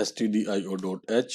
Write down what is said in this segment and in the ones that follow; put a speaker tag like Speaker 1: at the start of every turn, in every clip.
Speaker 1: stdio.h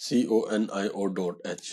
Speaker 1: conio.h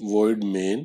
Speaker 1: void main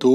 Speaker 1: 2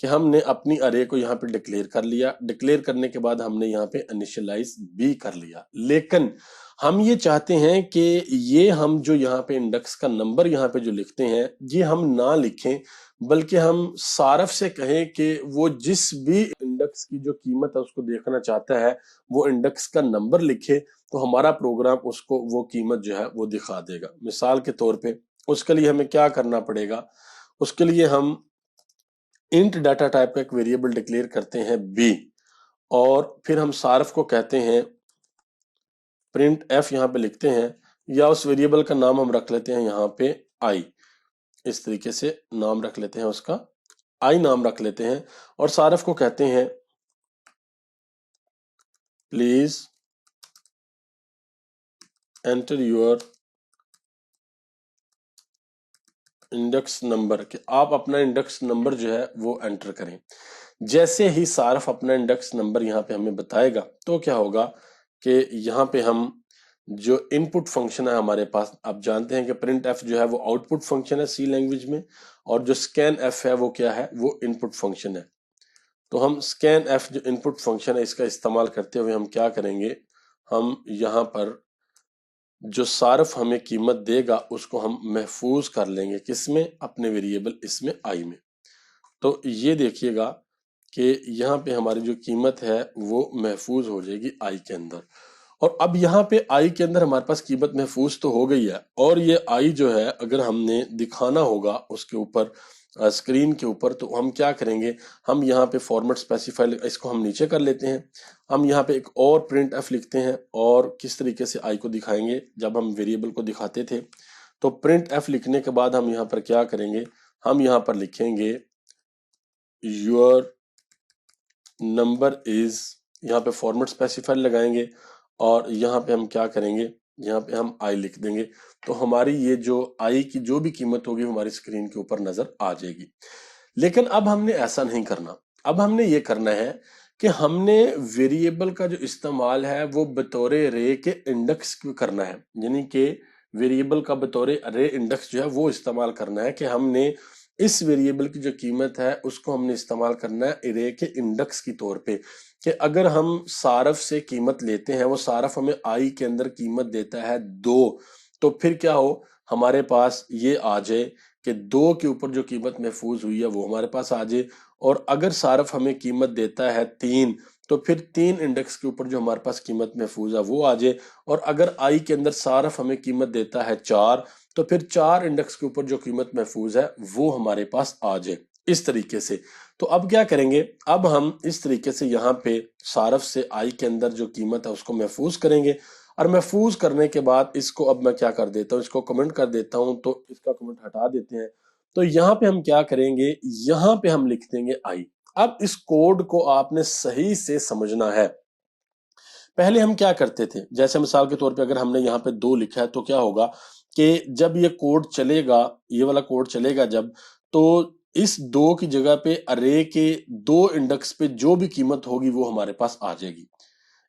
Speaker 1: کہ ہم نے اپنی ارے کو یہاں پہ ڈکلیئر کر لیا، ڈکلیئر کرنے کے بعد ہم نے یہاں پہ انیشلائز بھی کر لیا، لیکن ہم یہ چاہتے ہیں کہ یہ ہم جو یہاں پہ انڈیکس کا نمبر یہاں پہ جو لکھتے ہیں یہ ہم نہ لکھیں، بلکہ ہم صارف سے کہیں کہ وہ جس بھی انڈیکس کی جو قیمت ہے اس کو دیکھنا چاہتا ہے وہ انڈیکس کا نمبر لکھے، تو ہمارا پروگرام اس کو وہ قیمت جو ہے وہ دکھا دے گا۔ مثال کے طور پہ اس کے لیے ہمیں کیا کرنا پڑے گا، اس کے لیے ہم انٹ ڈیٹا ٹائپ کا ایک ویریبل ڈکلیئر کرتے ہیں b، اور پھر ہم صارف کو کہتے ہیں پرنٹ ایف یہاں پہ لکھتے ہیں، یا اس ویریبل کا نام ہم رکھ لیتے ہیں یہاں پہ i، اس طریقے سے نام رکھ لیتے ہیں، اس کا i نام رکھ لیتے ہیں، اور صارف کو کہتے ہیں please enter your index number, کہ آپ اپنا انڈیکس نمبر جو ہے وہ انٹر کریں۔ جیسے ہی صارف اپنا انڈیکس نمبر یہاں پہ ہمیں بتائے گا تو کیا ہوگا کہ یہاں پہ ہم جو ان پٹ فنکشن ہے ہمارے پاس، آپ جانتے ہیں کہ پرنٹ ایف جو ہے وہ آؤٹ پٹ فنکشن ہے سی لینگویج میں، اور جو اسکین ایف ہے وہ کیا ہے، وہ ان پٹ فنکشن ہے۔ تو ہم اسکین ایف جو ان پٹ فنکشن ہے اس کا استعمال کرتے ہوئے ہم کیا کریں گے، ہم یہاں پر جو صارف ہمیں قیمت دے گا اس کو ہم محفوظ کر لیں گے، کس میں، اپنے ویریبل اس میں i میں۔ تو یہ دیکھیے گا کہ یہاں پہ ہماری جو قیمت ہے وہ محفوظ ہو جائے گی i کے اندر، اور اب یہاں پہ i کے اندر ہمارے پاس قیمت محفوظ تو ہو گئی ہے، اور یہ i جو ہے اگر ہم نے دکھانا ہوگا اس کے اوپر اسکرین کے اوپر، تو ہم کیا کریں گے، ہم یہاں پہ فارمیٹ اسپیسیفائی اس کو ہم نیچے کر لیتے ہیں، ہم یہاں پہ ایک اور پرنٹ ایف لکھتے ہیں، اور کس طریقے سے i کو دکھائیں گے، جب ہم ویریبل کو دکھاتے تھے تو پرنٹ ایف لکھنے کے بعد ہم یہاں پر کیا کریں گے، ہم یہاں پر لکھیں گے your number is، یہاں پہ فارمیٹ اسپیسیفائی لگائیں گے، اور یہاں پہ ہم کیا کریں گے، یہاں پہ ہم i لکھ دیں گے، تو ہماری یہ جو i کی جو بھی قیمت ہوگی ہماری اسکرین کے اوپر نظر آ جائے گی۔ لیکن اب ہم نے ایسا نہیں کرنا، اب ہم نے یہ کرنا ہے کہ ہم نے ویریبل کا جو استعمال ہے وہ بطور رے کے انڈیکس کرنا ہے، یعنی کہ ویریبل کا بطور رے انڈیکس جو ہے وہ استعمال کرنا ہے، کہ ہم نے اس ویریبل کی جو قیمت ہے اس کو ہم نے استعمال کرنا ہے ارے کے انڈیکس کی طور پہ، کہ اگر ہم صارف سے قیمت لیتے ہیں، وہ صارف ہمیں i کے اندر قیمت دیتا ہے 2، تو پھر کیا ہو، ہمارے پاس یہ آ جائے کہ 2 کے اوپر جو قیمت محفوظ ہوئی ہے وہ ہمارے پاس آ جائے، اور اگر صارف ہمیں قیمت دیتا ہے 3، تو پھر 3 انڈیکس کے اوپر جو ہمارے پاس قیمت محفوظ ہے وہ آ جائے، اور اگر i کے اندر صارف ہمیں قیمت دیتا ہے 4، تو پھر 4 انڈیکس کے اوپر جو قیمت محفوظ ہے وہ ہمارے پاس آ جائے، اس طریقے سے۔ تو اب کیا کریں گے، اب ہم اس طریقے سے یہاں پہ صارف سے i کے اندر جو قیمت ہے اس کو محفوظ کریں گے، اور محفوظ کرنے کے بعد اس کو اب میں کیا کر دیتا ہوں، اس کو کمنٹ کر دیتا ہوں، تو اس کا کمنٹ ہٹا دیتے ہیں، تو یہاں پہ ہم کیا کریں گے، یہاں پہ ہم لکھ دیں گے i۔ اب اس کوڈ کو آپ نے صحیح سے سمجھنا ہے۔ پہلے ہم کیا کرتے تھے، جیسے مثال کے طور پہ اگر ہم نے یہاں پہ 2 لکھا ہے تو کیا ہوگا کہ جب یہ کوڈ چلے گا، یہ والا کوڈ چلے گا جب، تو اس 2 کی جگہ پہ ارے کے 2 انڈیکس پہ جو بھی قیمت ہوگی وہ ہمارے پاس آ جائے گی۔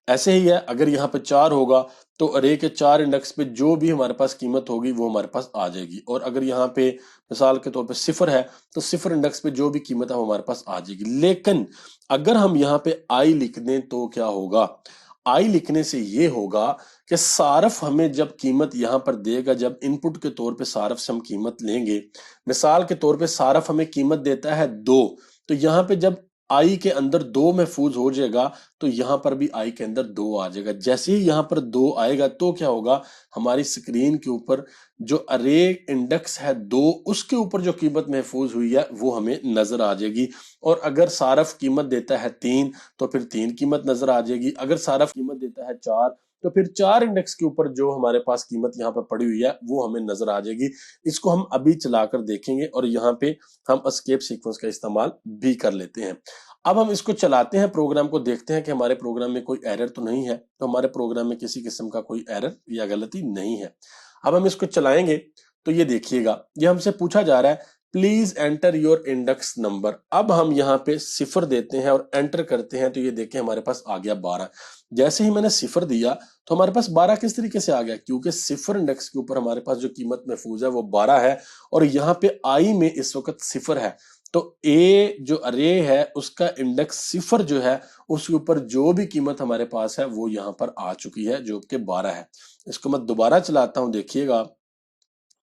Speaker 1: ایسے ہی ہے، اگر یہاں پہ 4 ہوگا تو ارے کے 4 انڈیکس پہ جو بھی ہمارے پاس قیمت ہوگی وہ ہمارے پاس آ جائے گی، اور اگر یہاں پہ مثال کے طور پہ 0 ہے تو 0 انڈیکس پہ جو بھی قیمت ہے وہ ہمارے پاس آ جائے گی۔ لیکن اگر ہم یہاں پہ i لکھ دیں تو کیا ہوگا، i لکھنے سے یہ ہوگا کہ صارف ہمیں جب قیمت یہاں پر دے گا، جب ان پٹ کے طور پہ صارف سے ہم قیمت لیں گے، مثال کے طور پہ صارف ہمیں قیمت دیتا ہے 2، تو یہاں پہ جب i کے اندر 2 محفوظ ہو جائے گا تو یہاں پر بھی i کے اندر 2 آ جائے گا۔ جیسے ہی یہاں پر 2 آئے گا تو کیا ہوگا، ہماری سکرین کے اوپر جو ارے انڈیکس ہے 2، اس کے اوپر جو قیمت محفوظ ہوئی ہے وہ ہمیں نظر آ جائے گی، اور اگر صارف قیمت دیتا ہے 3 تو پھر 3 قیمت نظر آ جائے گی، اگر صارف قیمت دیتا ہے 4 تو پھر 4 انڈیکس کے اوپر جو ہمارے پاس قیمت یہاں پر پڑی ہوئی ہے وہ ہمیں نظر آ جائے گی۔ اس کو ہم ابھی چلا کر دیکھیں گے، اور یہاں پہ ہم اسکیپ سیکوینس کا استعمال بھی کر لیتے ہیں۔ اب ہم اس کو چلاتے ہیں، پروگرام کو دیکھتے ہیں کہ ہمارے پروگرام میں کوئی ایرر تو نہیں ہے، تو ہمارے پروگرام میں کسی قسم کا کوئی ایرر یا غلطی نہیں ہے۔ اب ہم اس کو چلائیں گے تو یہ دیکھیے گا، یہ ہم سے پوچھا جا رہا ہے please enter your index number. اب ہم یہاں پہ 0 دیتے ہیں اور انٹر کرتے ہیں، تو یہ دیکھیں ہمارے پاس آ گیا 12۔ جیسے ہی میں نے 0 دیا تو ہمارے پاس 12 کس طریقے سے آ گیا، کیونکہ 0 انڈیکس کے اوپر ہمارے پاس جو قیمت محفوظ ہے وہ 12 ہے، اور یہاں پہ i میں اس وقت 0 ہے، تو اے جو ارے ہے اس کا انڈیکس 0 جو ہے اس کے اوپر جو بھی قیمت ہمارے پاس ہے وہ یہاں پر آ چکی ہے جو کہ 12 ہے۔ اس کو میں دوبارہ چلاتا ہوں، دیکھیے گا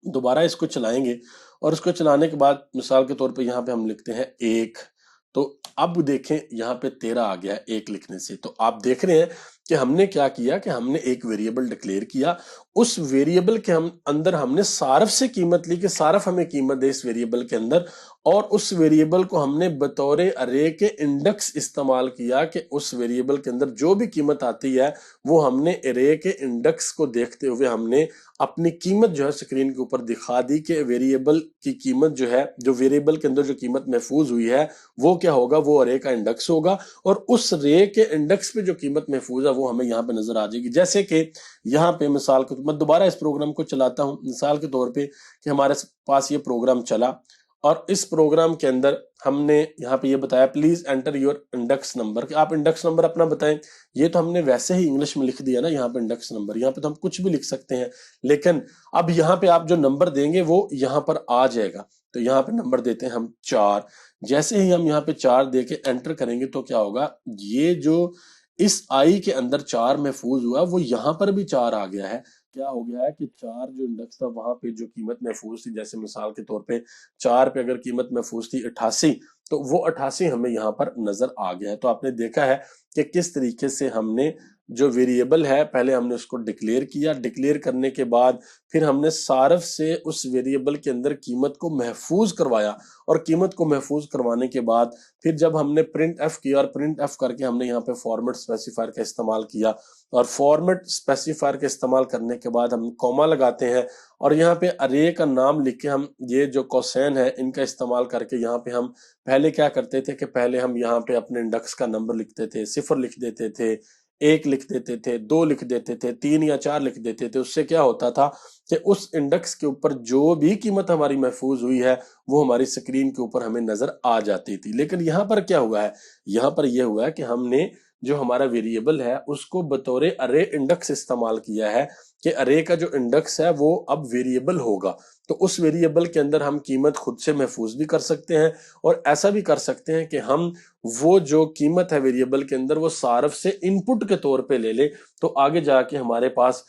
Speaker 1: دوبارہ اس کو چلائیں گے اور اس کو چلانے کے بعد مثال کے طور پہ یہاں پہ ہم لکھتے ہیں 1، تو اب دیکھیں یہاں پہ 13 آ گیا ہے 1 لکھنے سے۔ تو آپ دیکھ رہے ہیں کہ ہم نے کیا کیا کہ ہم نے ایک ویریبل ڈکلیئر کیا، اس ویریبل کے اندر ہم نے صارف سے قیمت لی کہ صارف ہمیں قیمت دے اس ویریبل کے اندر، اور اس ویریبل کو ہم نے بطور ارے کے انڈیکس استعمال کیا کہ اس ویریبل کے اندر جو بھی قیمت آتی ہے وہ ہم نے ارے کے انڈیکس کو دیکھتے ہوئے ہم نے اپنی قیمت جو ہے سکرین کے اوپر دکھا دی کہ ویریبل کی قیمت جو ہے، جو ویریبل کے اندر جو قیمت محفوظ ہوئی ہے وہ کیا ہوگا، وہ ارے کا انڈیکس ہوگا، اور اس رے کے انڈیکس پہ جو قیمت محفوظ ہے وہ ہمیں یہاں پہ نظر آ جائے گی۔ جیسے کہ یہاں پہ مثال کے میں دوبارہ اس پروگرام کو چلاتا ہوں مثال کے طور پہ کہ ہمارے پاس یہ پروگرام چلا، اور اس پروگرام کے اندر ہم نے یہاں پہ یہ بتایا please enter your index number, کہ آپ انڈیکس نمبر اپنا بتائیں۔ یہ تو ہم نے ویسے ہی انگلش میں لکھ دیا نا یہاں پہ انڈیکس نمبر، یہاں پہ تو ہم کچھ بھی لکھ سکتے ہیں، لیکن اب یہاں پہ آپ جو نمبر دیں گے وہ یہاں پر آ جائے گا۔ تو یہاں پہ نمبر دیتے ہیں ہم 4، جیسے ہی ہم یہاں پہ 4 دے کے انٹر کریں گے تو کیا ہوگا، یہ جو اس آئی کے اندر 4 محفوظ ہوا وہ یہاں پر بھی 4 آ گیا ہے۔ کیا ہو گیا ہے کہ 4 جو انڈیکس تھا وہاں پہ جو قیمت محفوظ تھی، جیسے مثال کے طور پہ 4 پہ اگر قیمت محفوظ تھی 88، تو وہ 88 ہمیں یہاں پر نظر آ گیا ہے۔ تو آپ نے دیکھا ہے کہ کس طریقے سے ہم نے جو ویریبل ہے پہلے ہم نے اس کو ڈکلیئر کیا، ڈکلیئر کرنے کے بعد پھر ہم نے صارف سے اس ویریبل کے اندر قیمت کو محفوظ کروایا، اور قیمت کو محفوظ کروانے کے بعد پھر جب ہم نے پرنٹ ایف کیا، اور پرنٹ ایف کر کے ہم نے یہاں پہ فارمیٹ اسپیسیفائر کا استعمال کیا، اور فارمیٹ اسپیسیفائر کا استعمال کرنے کے بعد ہم کوما لگاتے ہیں، اور یہاں پہ ارے کا نام لکھ کے ہم یہ جو کوسین ہے ان کا استعمال کر کے یہاں پہ ہم پہلے کیا کرتے تھے کہ پہلے ہم یہاں پہ اپنے انڈیکس کا نمبر لکھتے تھے، 0 لکھ دیتے تھے، 1 لکھ دیتے تھے، 2 لکھ دیتے تھے، 3 یا 4 لکھ دیتے تھے۔ اس سے کیا ہوتا تھا کہ اس انڈیکس کے اوپر جو بھی قیمت ہماری محفوظ ہوئی ہے وہ ہماری سکرین کے اوپر ہمیں نظر آ جاتی تھی۔ لیکن یہاں پر کیا ہوا ہے، یہاں پر یہ ہوا ہے کہ ہم نے جو ہمارا ویریبل ہے اس کو بطور ارے انڈیکس استعمال کیا ہے کہ ارے کا جو انڈیکس ہے وہ اب ویریبل ہوگا، تو اس ویریبل کے اندر ہم قیمت خود سے محفوظ بھی کر سکتے ہیں، اور ایسا بھی کر سکتے ہیں کہ ہم وہ جو قیمت ہے ویریبل کے اندر وہ صارف سے ان پٹ کے طور پہ لے لے۔ تو آگے جا کے ہمارے پاس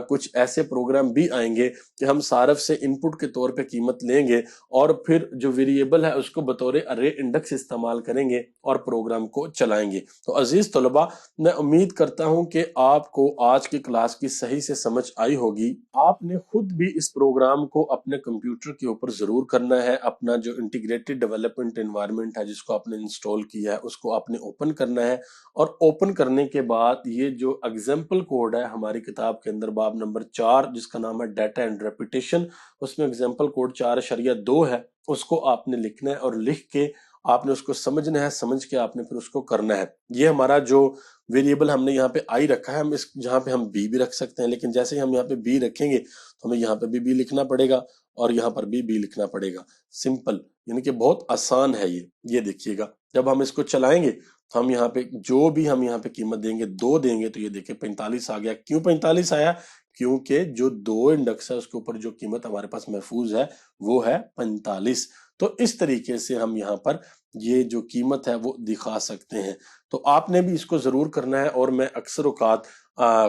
Speaker 1: کچھ ایسے پروگرام بھی آئیں گے کہ ہم صارف سے ان پٹ کے طور پہ قیمت لیں گے، اور پھر جو ویریبل ہے اس کو بطور ارے انڈیکس استعمال کریں گے اور پروگرام کو چلائیں گے۔ تو عزیز طلباء، میں امید کرتا ہوں کہ آپ کو آج کی کلاس کی صحیح سے سمجھ آئی ہوگی۔ آپ نے خود بھی اس پروگرام کو اپنے کمپیوٹر کے اوپر ضرور کرنا ہے، اپنا جو انٹیگریٹڈ ڈیولپمنٹ انوائرمنٹ ہے جس کو آپ نے انسٹال کیا ہے اس کو آپ نے اوپن کرنا ہے، اور اوپن کرنے کے بعد یہ جو ایگزامپل کوڈ ہے ہماری کتاب کے اندر باب نمبر 4 جس کا نام ہے ڈیٹا اینڈ ریپیٹیشن، اس میں ایگزامپل کوڈ 4.2 ہے، اس کو آپ نے لکھنا ہے، اور لکھ کے آپ نے اس کو سمجھنا ہے، سمجھ کے آپ نے پھر اس کو کرنا ہے۔ یہ ہمارا جو ویریبل ہم نے یہاں پہ آئی رکھا ہے، ہم اس جہاں پہ ہم بی بھی رکھ سکتے ہیں، لیکن جیسے ہی ہم یہاں پہ بی رکھیں گے تو ہمیں یہاں پہ بھی بی لکھنا پڑے گا، اور یہاں پر بھی بی لکھنا پڑے گا۔ سمپل، یعنی کہ بہت آسان ہے یہ دیکھیے گا جب ہم اس کو چلائیں گے تو ہم یہاں پہ جو بھی ہم یہاں پہ قیمت دیں گے 2 دیں گے تو یہ دیکھیں 45 آ گیا۔ کیوں 45 آیا؟ کیونکہ جو 2 انڈیکس ہے اس کے اوپر جو قیمت ہمارے پاس محفوظ ہے وہ ہے 45۔ تو اس طریقے سے ہم یہاں پر یہ جو قیمت ہے وہ دکھا سکتے ہیں۔ تو آپ نے بھی اس کو ضرور کرنا ہے، اور میں اکثر اوقات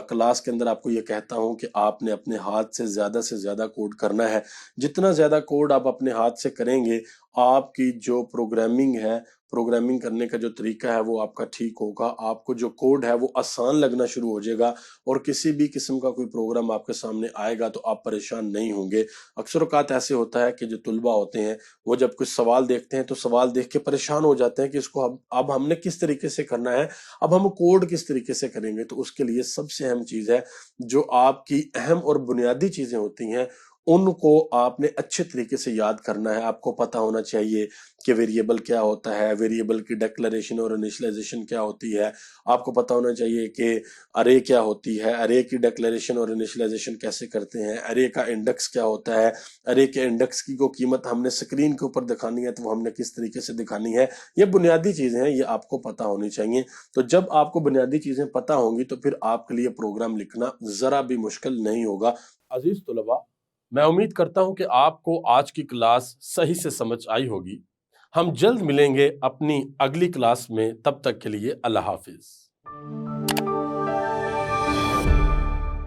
Speaker 1: کلاس کے اندر آپ کو یہ کہتا ہوں کہ آپ نے اپنے ہاتھ سے زیادہ کوڈ کرنا ہے۔ جتنا زیادہ کوڈ آپ اپنے ہاتھ سے کریں گے، آپ کی جو پروگرامنگ ہے، پروگرامنگ کرنے کا جو طریقہ ہے وہ آپ کا ٹھیک ہوگا، آپ کو جو کوڈ ہے وہ آسان لگنا شروع ہو جائے گا، اور کسی بھی قسم کا کوئی پروگرام آپ کے سامنے آئے گا تو آپ پریشان نہیں ہوں گے۔ اکثر اوقات ایسے ہوتا ہے کہ جو طلبہ ہوتے ہیں وہ جب کچھ سوال دیکھتے ہیں تو سوال دیکھ کے پریشان ہو جاتے ہیں کہ اس کو اب ہم نے کس طریقے سے کرنا ہے، اب ہم کوڈ کس طریقے سے کریں گے۔ تو اس کے لیے سب سے اہم چیز ہے، جو آپ کی اہم اور بنیادی چیزیں ہوتی ہیں ان کو آپ نے اچھے طریقے سے یاد کرنا ہے۔ آپ کو پتہ ہونا چاہیے کہ ویریبل کیا ہوتا ہے، ویریبل کی ڈیکلریشن اور انیشلائزیشن کیا ہوتی ہے، آپ کو پتہ ہونا چاہیے کہ ارے کیا ہوتی ہے، ارے کی ڈیکلریشن اور انیشلائزیشن کیسے کرتے ہیں، ارے کا انڈیکس کیا ہوتا ہے، ارے کے انڈیکس کی کو قیمت ہم نے سکرین کے اوپر دکھانی ہے تو وہ ہم نے کس طریقے سے دکھانی ہے۔ یہ بنیادی چیزیں ہیں، یہ آپ کو پتہ ہونی چاہیے۔ تو جب آپ کو بنیادی چیزیں پتہ ہوں گی تو پھر آپ کے لیے پروگرام لکھنا ذرا بھی مشکل نہیں ہوگا۔ عزیز طلباء، میں امید کرتا ہوں کہ آپ کو آج کی کلاس صحیح سے سمجھ آئی ہوگی۔ ہم جلد ملیں گے اپنی اگلی کلاس میں، تب تک کے لیے اللہ حافظ۔